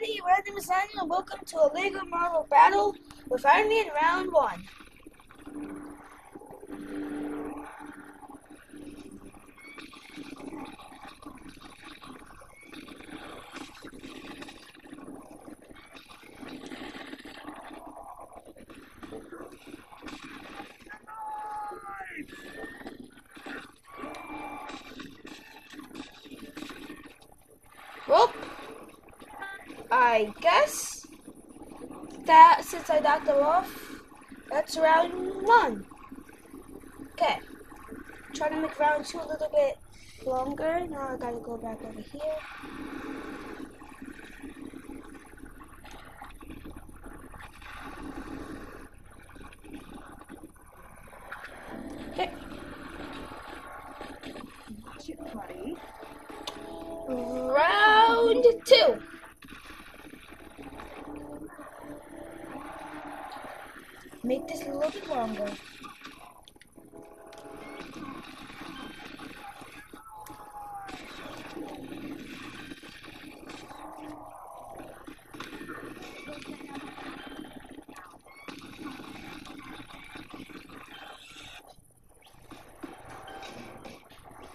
everybody, my name is Daniel, and welcome to a LEGO Marvel Battle with Iron Man Round 1. Well, I guess that since I knocked them off, that's round 1. Okay, try to make round 2 a little bit longer. Now I gotta go back over here. Okay. Round 2. Make this a little bit longer.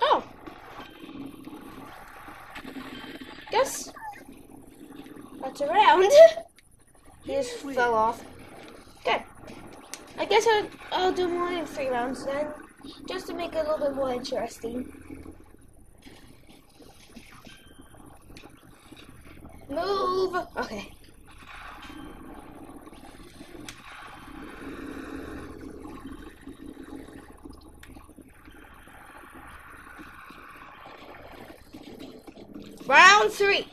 Oh! Guess that's a round. He just fell off. Okay. I guess I'll do more than 3 rounds then, just to make it a little bit more interesting. Move! Okay. Round 3.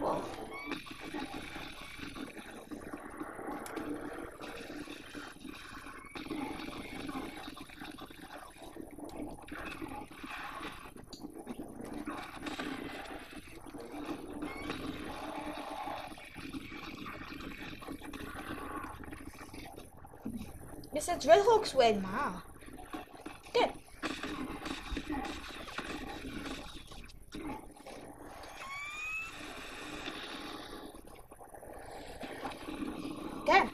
Whoa. Guess that's Red Hulk's win. Wow. Good. Good.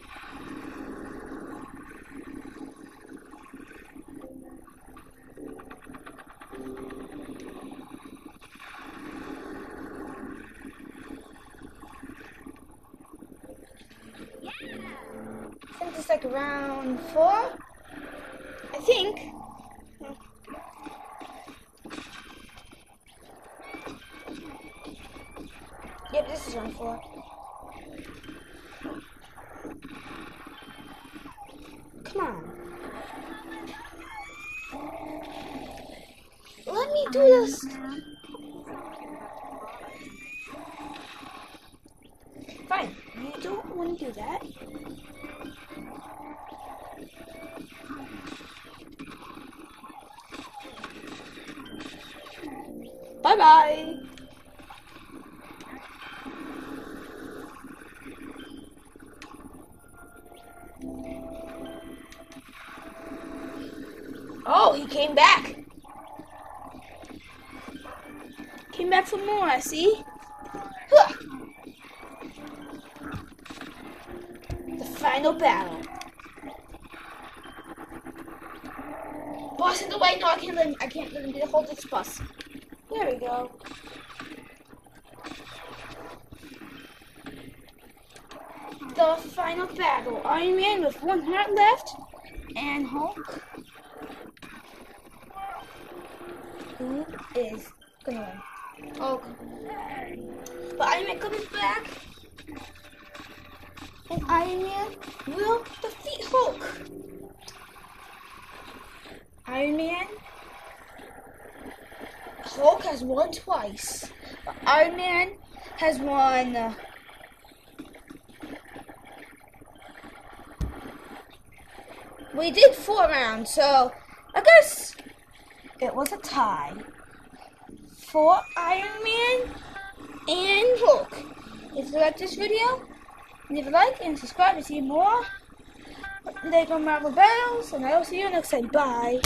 I think it's like round 4. I think. Yep, this is round 4. Come on. Let me do this. Fine. You don't want to do that. Bye-bye. Oh, he came back. Came back for more, I see. Huh. The final battle. Boss in the way. No, I can't let him get a hold of this bus. There we go. The final battle. Iron Man with 1 heart left, and Hulk. Who is gonna win? Hulk. But Iron Man comes back, and Iron Man will defeat Hulk. Iron Man. Hulk has won twice. Iron Man has won. We did 4 rounds, so I guess it was a tie for Iron Man and Hulk. If you like this video, leave a like and subscribe to see more They go Marvel Battles, and I will see you next time. Bye.